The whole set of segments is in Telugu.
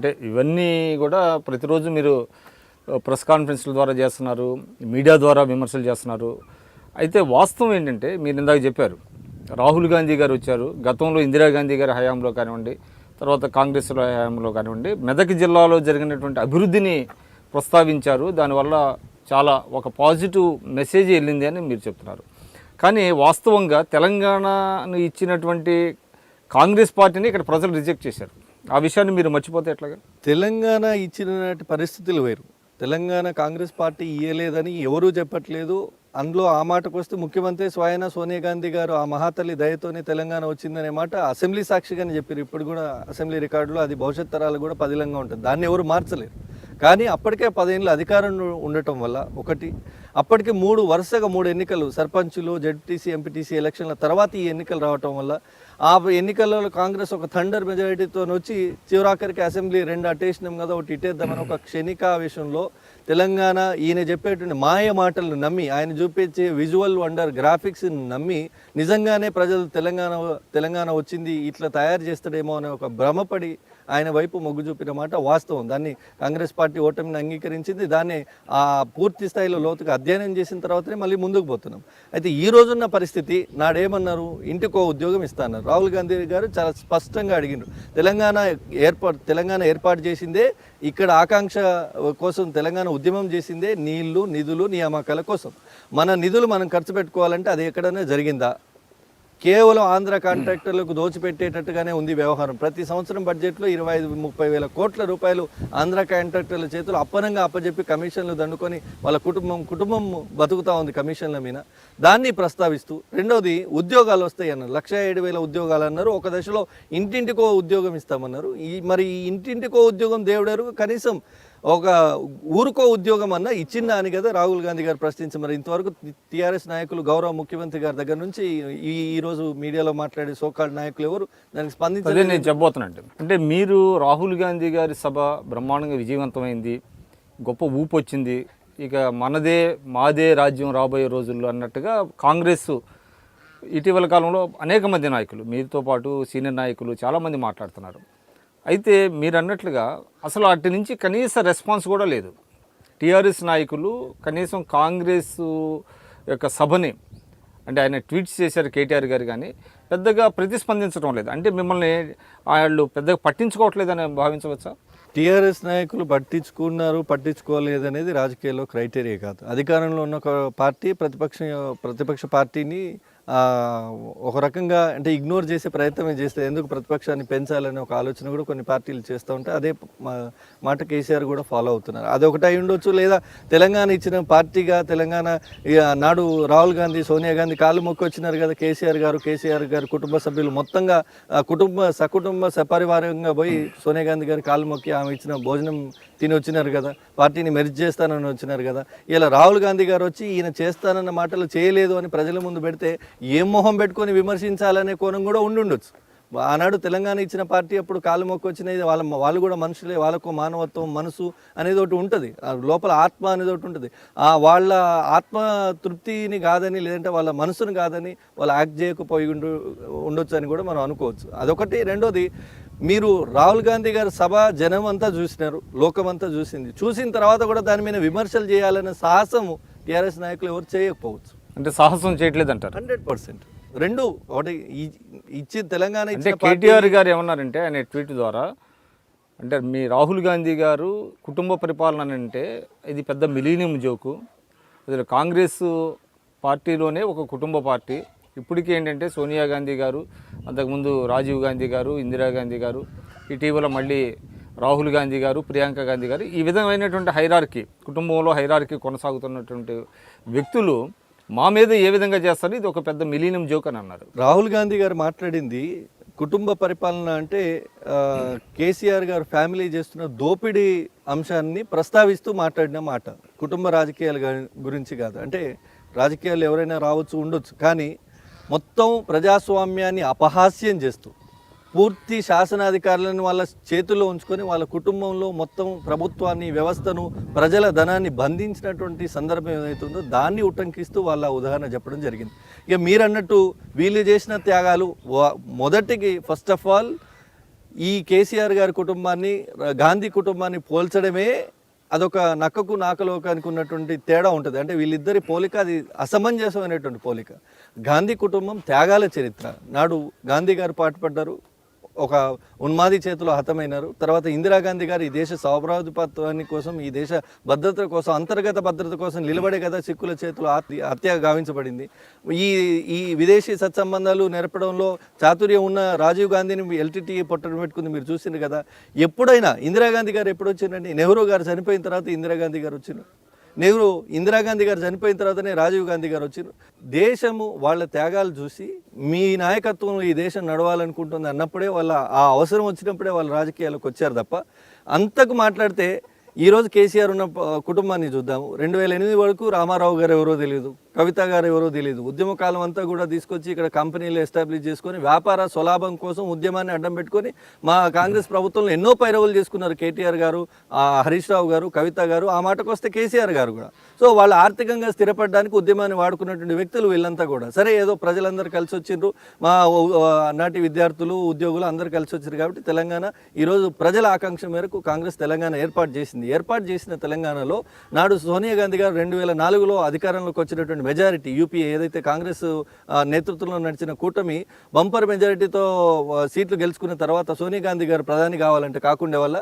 అంటే ఇవన్నీ కూడా ప్రతిరోజు మీరు ప్రెస్ కాన్ఫరెన్స్ల ద్వారా చేస్తున్నారు, మీడియా ద్వారా విమర్శలు చేస్తున్నారు. అయితే వాస్తవం ఏంటంటే మీరు ఇందాక చెప్పారు, రాహుల్ గాంధీ గారు వచ్చారు, గతంలో ఇందిరాగాంధీ గారి హయాంలో కానివ్వండి, తర్వాత కాంగ్రెస్ హయాంలో కానివ్వండి, మెదక్ జిల్లాలో జరిగినటువంటి అభివృద్ధిని ప్రస్తావించారు. దానివల్ల చాలా ఒక పాజిటివ్ మెసేజ్ వెళ్ళింది అని మీరు చెప్తున్నారు. కానీ వాస్తవంగా తెలంగాణను ఇచ్చినటువంటి కాంగ్రెస్ పార్టీని ఇక్కడ ప్రజలు రిజెక్ట్ చేశారు. ఆ విషయాన్ని మీరు మర్చిపోతే ఎట్లాగా? తెలంగాణ ఇచ్చిన పరిస్థితులు వేరు. తెలంగాణ కాంగ్రెస్ పార్టీ ఇయ్యలేదని ఎవరూ చెప్పట్లేదు. అందులో ఆ మాటకు వస్తే ముఖ్యమంత్రి స్వయాన సోనియా గాంధీ గారు ఆ మహాతల్లి దయతోనే తెలంగాణ వచ్చిందనే మాట అసెంబ్లీ సాక్షిగానే చెప్పారు. ఇప్పుడు కూడా అసెంబ్లీ రికార్డులో అది భవిష్యత్ తరాలు కూడా పదిలంగా ఉంటుంది. దాన్ని ఎవరు మార్చలేరు. కానీ అప్పటికే 10 ఏళ్ళు అధికారం ఉండటం వల్ల ఒకటి, అప్పటికి వరుసగా మూడు ఎన్నికలు, సర్పంచులు, జెడ్పీటీసీ, ఎంపీటీసీ ఎలక్షన్ల తర్వాత ఈ ఎన్నికలు రావటం వల్ల ఆ ఎన్నికలలో కాంగ్రెస్ ఒక థండర్ మెజారిటీతో వచ్చి చివరాఖరికి అసెంబ్లీ 2 అటేసినాం కదా, ఒకటి ఇటేద్దామని ఒక క్షణికావేశంలో తెలంగాణ ఈయన చెప్పేటువంటి మాయ మాటలను నమ్మి, ఆయన చూపించే విజువల్ వండర్ గ్రాఫిక్స్ని నమ్మి నిజంగానే ప్రజలు తెలంగాణ వచ్చింది ఇట్లా తయారు చేస్తాడేమో అనే ఒక భ్రమపడి ఆయన వైపు మొగ్గు చూపిన మాట వాస్తవం. దాన్ని కాంగ్రెస్ పార్టీ ఓటమిని అంగీకరించింది. దాన్ని ఆ పూర్తి స్థాయిలో లోతుగా అధ్యయనం చేసిన తర్వాతనే మళ్ళీ ముందుకు పోతున్నాం. అయితే ఈ రోజున్న పరిస్థితి, నాడేమన్నారు, ఇంటికో ఉద్యోగం ఇస్తాన్నారు. రాహుల్ గాంధీ గారు చాలా స్పష్టంగా అడిగిండ్రు, తెలంగాణ ఏర్పాటు చేసిందే, ఇక్కడ ఆకాంక్ష కోసం తెలంగాణ ఉద్యమం చేసిందే నీళ్లు, నిధులు, నియామకాల కోసం. మన నిధులు మనం ఖర్చు పెట్టుకోవాలంటే అది ఎక్కడైనా జరిగిందా? కేవలం ఆంధ్ర కాంట్రాక్టర్లకు దోచిపెట్టేటట్టుగానే ఉంది వ్యవహారం. ప్రతి సంవత్సరం బడ్జెట్లో 25-30 వేల కోట్ల రూపాయలు ఆంధ్ర కాంట్రాక్టర్ల చేతులు అప్పనంగా అప్పచెప్పి కమిషన్లు దండుకొని వాళ్ళ కుటుంబం బతుకుతూ ఉంది కమిషన్ల మీద. దాన్ని ప్రస్తావిస్తూ, రెండోది ఉద్యోగాలు వస్తాయి అన్నారు. 1,07,000 ఉద్యోగాలు అన్నారు. ఒక దశలో ఇంటింటికో ఉద్యోగం ఇస్తామన్నారు. మరి ఇంటింటికో ఉద్యోగం దేవుడారు, కనీసం ఒక ఊరుకో ఉద్యోగం అన్నా ఇచ్చిందా అని కదా రాహుల్ గాంధీ గారు ప్రశ్నించి, మరి ఇంతవరకు టీఆర్ఎస్ నాయకులు, గౌరవ ముఖ్యమంత్రి గారి దగ్గర నుంచి ఈరోజు మీడియాలో మాట్లాడే సోకాల్డ్ నాయకులు ఎవరు దానికి స్పందించారు? నేను చెప్పబోతున్నాను. అంటే మీరు రాహుల్ గాంధీ గారి సభ బ్రహ్మాండంగా విజయవంతమైంది, గొప్ప ఊపు వచ్చింది, ఇక మాదే రాజ్యం రాబోయే రోజుల్లో అన్నట్టుగా కాంగ్రెస్ ఇటీవల కాలంలో అనేక మంది నాయకులు, మీతో పాటు సీనియర్ నాయకులు చాలామంది మాట్లాడుతున్నారు. అయితే మీరు అన్నట్లుగా అసలు అటు నుంచి కనీస రెస్పాన్స్ కూడా లేదు. టీఆర్ఎస్ నాయకులు కనీసం కాంగ్రెస్ యొక్క సభని, అంటే ఆయన ట్వీట్స్ చేశారు కేటీఆర్ గారు, కానీ పెద్దగా ప్రతిస్పందించడం లేదు. అంటే మిమ్మల్ని వాళ్ళు పెద్దగా పట్టించుకోవట్లేదని భావించవచ్చా? టీఆర్ఎస్ నాయకులు పట్టించుకోలేదనేది రాజకీయాల్లో క్రైటీరియా కాదు. అధికారంలో ఉన్న ఒక పార్టీ ప్రతిపక్ష పార్టీని ఒక రకంగా అంటే ఇగ్నోర్ చేసే ప్రయత్నం చేస్తే ఎందుకు ప్రతిపక్షాన్ని పెంచాలనే ఒక ఆలోచన కూడా కొన్ని పార్టీలు చేస్తూ ఉంటే అదే మాట కేసీఆర్ కూడా ఫాలో అవుతున్నారు. అదొకటి అయి ఉండొచ్చు. లేదా తెలంగాణ ఇచ్చిన పార్టీగా తెలంగాణ నాడు రాహుల్ గాంధీ, సోనియా గాంధీ కాళ్ళు మొక్కి వచ్చినారు కదా కేసీఆర్ గారు కుటుంబ సభ్యులు మొత్తంగా సకుటుంబ సపరివారంగా పోయి సోనియా గాంధీ గారి కాళ్ళు మొక్కి ఆమె ఇచ్చిన భోజనం తిని వచ్చినారు కదా, పార్టీని మెర్జ్ చేస్తానని వచ్చినారు కదా. ఇలా రాహుల్ గాంధీ గారు వచ్చి ఈయన చేస్తానన్న మాటలు చేయలేదు అని ప్రజల ముందు పెడితే ఏం మొహం పెట్టుకొని విమర్శించాలనే కోణం కూడా ఉండుండొచ్చు. ఆనాడు తెలంగాణ ఇచ్చిన పార్టీ అప్పుడు కాలు మొక్కు వచ్చినది, వాళ్ళు కూడా మనుషులే, వాళ్ళకు మానవత్వం, మనసు అనేది ఒకటి ఉంటుంది, లోపల ఆత్మ అనేది ఒకటి ఉంటుంది. వాళ్ళ ఆత్మ తృప్తిని కాదని, లేదంటే వాళ్ళ మనసును కాదని వాళ్ళు యాక్ట్ చేయకపోయి ఉండొచ్చు అని కూడా మనం అనుకోవచ్చు. అదొకటి. రెండోది, మీరు రాహుల్ గాంధీ గారి సభ జనం అంతా చూసినారు, లోకమంతా చూసిన తర్వాత కూడా దాని మీద విమర్శలు చేయాలనే సాహసము టీఆర్ఎస్ నాయకులు ఎవరు చేయకపోవచ్చు. అంటే సాహసం చేయట్లేదు అంటారు. 100%. రెండు ఒకటి ఇచ్చి తెలంగాణ అంటే కేటీఆర్ గారు ఏమన్నారంటే ఆయన ట్వీట్ ద్వారా, అంటే మీ రాహుల్ గాంధీ గారు కుటుంబ పరిపాలన అంటే ఇది పెద్ద మిలీనియం జోకు, అసలు కాంగ్రెస్ పార్టీలోనే ఒక కుటుంబ పార్టీ. ఇప్పటికీ ఏంటంటే సోనియా గాంధీ గారు, అంతకుముందు రాజీవ్ గాంధీ గారు, ఇందిరాగాంధీ గారు, ఇటీవల మళ్ళీ రాహుల్ గాంధీ గారు, ప్రియాంక గాంధీ గారు, ఈ విధమైనటువంటి హైరార్కీ, కుటుంబంలో హైరార్కీ కొనసాగుతున్నటువంటి వ్యక్తులు మా మీద ఏ విధంగా చేస్తారు, ఇది ఒక పెద్ద మిలీనియం జోక్ అని అన్నారు. రాహుల్ గాంధీ గారు మాట్లాడింది కుటుంబ పరిపాలన అంటే కేసీఆర్ గారు ఫ్యామిలీ చేస్తున్న దోపిడీ అంశాన్ని ప్రస్తావిస్తూ మాట్లాడిన మాట, కుటుంబ రాజకీయాల గురించి కాదు. అంటే రాజకీయాలు ఎవరైనా రావచ్చు, ఉండొచ్చు, కానీ మొత్తం ప్రజాస్వామ్యాన్ని అపహాస్యం చేస్తూ పూర్తి శాసనాధికారులను వాళ్ళ చేతుల్లో ఉంచుకొని వాళ్ళ కుటుంబంలో మొత్తం ప్రభుత్వాన్ని, వ్యవస్థను, ప్రజల ధనాన్ని బంధించినటువంటి సందర్భం ఏదైతుందో దాన్ని ఉటంకిస్తూ వాళ్ళ ఉదాహరణ చెప్పడం జరిగింది. ఇక మీరు అన్నట్టు వీళ్ళు చేసిన త్యాగాలు, మొదటికి ఫస్ట్ ఆఫ్ ఆల్ ఈ కేసీఆర్ గారి కుటుంబాన్ని గాంధీ కుటుంబాన్ని పోల్చడమే అదొక నక్కకు నాకలోకానికి ఉన్నటువంటి తేడా ఉంటుంది. అంటే వీళ్ళిద్దరి పోలిక అది అసమంజసమైనటువంటి పోలిక. గాంధీ కుటుంబం త్యాగాల చరిత్ర. నాడు గాంధీ గారు పాటుపడ్డారు, ఒక ఉన్మాది చేతిలో హతమైనారు. తర్వాత ఇందిరాగాంధీ గారు ఈ దేశ సామ్రాజ్యత్వాన్ని కోసం, ఈ దేశ భద్రత కోసం, అంతర్గత భద్రత కోసం నిలబడే కదా సిక్కుల చేతిలో హత్య గావించబడింది. ఈ విదేశీ సత్సంబంధాలు నెరపడంలో చాతుర్యం ఉన్న రాజీవ్ గాంధీని ఎల్టీటీ పొట్టను పెట్టుకుంది మీరు చూసింది కదా. ఎప్పుడైనా ఇందిరాగాంధీ గారు ఎప్పుడు వచ్చిందండి? నెహ్రూ గారు చనిపోయిన తర్వాత ఇందిరాగాంధీ గారు వచ్చిండ్రు. ఇందిరాగాంధీ గారు చనిపోయిన తర్వాతనే రాజీవ్ గాంధీ గారు వచ్చిండ్రు. దేశము వాళ్ళ త్యాగాలు చూసి మీ నాయకత్వంలో ఈ దేశం నడవాలనుకుంటుంది అన్నప్పుడే వాళ్ళ ఆ అవసరం వచ్చినప్పుడే వాళ్ళు రాజకీయాలకు వచ్చారు తప్ప అంతకు మాట్లాడితే ఈరోజు కేసీఆర్ ఉన్న కుటుంబాన్ని చూద్దాము. 2008 వరకు రామారావు గారు ఎవరో తెలియదు, కవిత గారు ఎవరో తెలియదు. ఉద్యమ కాలం అంతా కూడా తీసుకొచ్చి ఇక్కడ కంపెనీలు ఎస్టాబ్లిష్ చేసుకొని వ్యాపార స్వలాభం కోసం ఉద్యమాన్ని అడ్డం పెట్టుకొని మా కాంగ్రెస్ ప్రభుత్వంలో ఎన్నో పైరవులు చేసుకున్నారు. కేటీఆర్ గారు, హరీష్ రావు గారు, కవిత గారు, ఆ మాటకు వస్తే కేసీఆర్ గారు కూడా. సో వాళ్ళు ఆర్థికంగా స్థిరపడడానికి ఉద్యమాన్ని వాడుకున్నటువంటి వ్యక్తులు వీళ్ళంతా కూడా. సరే ఏదో ప్రజలందరూ కలిసి వచ్చిండ్రు, మా నాటి విద్యార్థులు ఉద్యోగులు అందరూ కలిసి వచ్చారు కాబట్టి తెలంగాణ ఈరోజు ప్రజల ఆకాంక్ష మేరకు కాంగ్రెస్ తెలంగాణ ఏర్పాటు చేసింది. ఏర్పాటు చేసిన తెలంగాణలో నాడు సోనియా గాంధీ గారు 2004లో అధికారంలోకి వచ్చినటువంటి మెజారిటీ యూపీఏ ఏదైతే కాంగ్రెస్ నేతృత్వంలో నడిచిన కూటమి బంపర్ మెజారిటీతో సీట్లు గెలుచుకున్న తర్వాత సోనియా గాంధీ గారు ప్రధాని కావాలంటే కాకుండా వల్ల,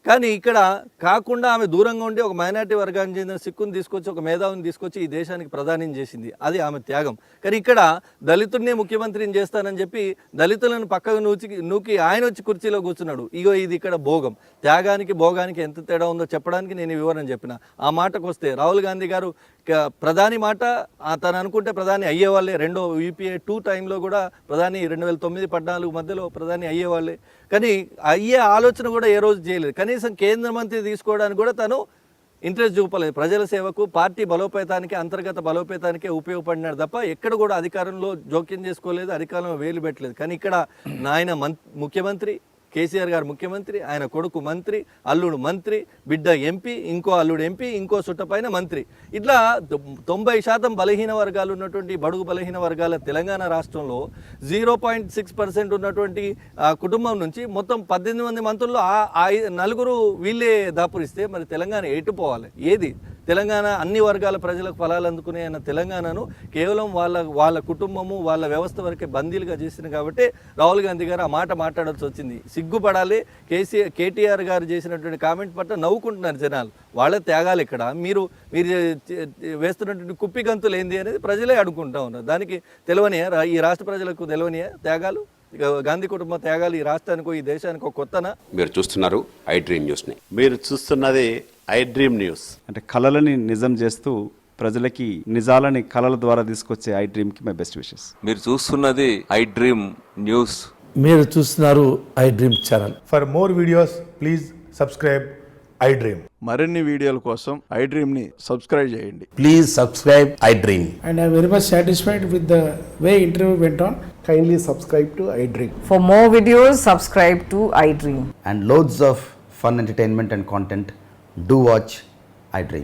కానీ ఇక్కడ కాకుండా ఆమె దూరంగా ఉండి ఒక మైనార్టీ వర్గానికి చెందిన సిక్కుని తీసుకొచ్చి ఒక మేధావిని తీసుకొచ్చి ఈ దేశానికి ప్రధానం చేసింది. అది ఆమె త్యాగం. కానీ ఇక్కడ దళితుడినే ముఖ్యమంత్రిని చేస్తానని చెప్పి దళితులను పక్కకు నూకి ఆయన వచ్చి కుర్చీలో కూర్చున్నాడు. ఇగో ఇది ఇక్కడ భోగం. త్యాగానికి భోగానికి ఎంత తేడా ఉందో చెప్పడానికి నేను వివరణ చెప్పిన. ఆ మాటకు వస్తే రాహుల్ గాంధీ గారు ప్రధాని మాట తను అనుకుంటే ప్రధాని అయ్యేవాళ్ళే. రెండో యూపీఏ 2 టైంలో కూడా ప్రధాని 2009-14 మధ్యలో ప్రధాని అయ్యేవాళ్ళే. కానీ అయ్యే ఆలోచన కూడా ఏ రోజు చేయలేదు. కనీసం కేంద్ర మంత్రి తీసుకోవడానికి కూడా తను ఇంట్రెస్ట్ చూపలేదు. ప్రజల సేవకు, పార్టీ బలోపేతానికి, అంతర్గత బలోపేతానికే ఉపయోగపడినాడు తప్ప ఎక్కడ కూడా అధికారంలో జోక్యం చేసుకోలేదు, అధికారంలో వేలు పెట్టలేదు. కానీ ఇక్కడ ఆయన ముఖ్యమంత్రి, కేసీఆర్ గారు ముఖ్యమంత్రి, ఆయన కొడుకు మంత్రి, అల్లుడు మంత్రి, బిడ్డ ఎంపీ, ఇంకో అల్లుడు ఎంపీ, ఇంకో చుట్టపైన మంత్రి. ఇట్లా 90% బలహీన వర్గాలు ఉన్నటువంటి బడుగు బలహీన వర్గాల తెలంగాణ రాష్ట్రంలో 0.6% ఉన్నటువంటి కుటుంబం నుంచి మొత్తం 18 మంది మంత్రుల్లో 4 వీళ్ళే దాపురిస్తే మరి తెలంగాణ ఎటుపోవాలి? ఏది తెలంగాణ అన్ని వర్గాల ప్రజలకు ఫలాలు అందుకునే అన్న తెలంగాణను కేవలం వాళ్ళ కుటుంబము, వాళ్ళ వ్యవస్థ వరకే బందీలుగా చేసింది. కాబట్టి రాహుల్ గాంధీ గారు ఆ మాట మాట్లాడాల్సి వచ్చింది. సిగ్గుపడాలి. కేటీఆర్ గారు చేసినటువంటి కామెంట్ పట్ల నవ్వుకుంటున్నారు జనాలు. వాళ్ళ త్యాగాలు ఇక్కడ మీరు వేస్తున్నటువంటి కుప్పి గంతులు ఏంది అనేది ప్రజలే అడుగుకుంటా ఉన్నారు. దానికి తెలియనియా? ఈ రాష్ట్ర ప్రజలకు తెలియనియా త్యాగాలు? గాంధీ కుటుంబ త్యాగాలు ఈ రాష్ట్రానికి, ఈ దేశానికి ఒక కొత్తనా? మీరు చూస్తున్నారు ఐ డ్రీమ్ న్యూస్ని. మీరు చూస్తున్నది ఐ డ్రీమ్ న్యూస్. అంటే కళలని నిజం చేస్తూ ప్రజలకి నిజాలని కళల ద్వారా తీసుకొచ్చే ఐ డ్రీమ్కి మై బెస్ట్ విషెస్. మీరు చూస్తున్నది ఐ డ్రీమ్ న్యూస్. మీరు చూస్తున్నారు I dream channel. For more videos please subscribe I dream. మరిన్ని వీడియోల కోసం ఐ డ్రీమ్ని సబ్స్క్రైబ్ చేయండి. Please subscribe I dream. And I'm very much satisfied with the way interview went on. Kindly subscribe to I Dream. For more videos, subscribe to iDream. And loads of fun entertainment and content. Do watch I Dream.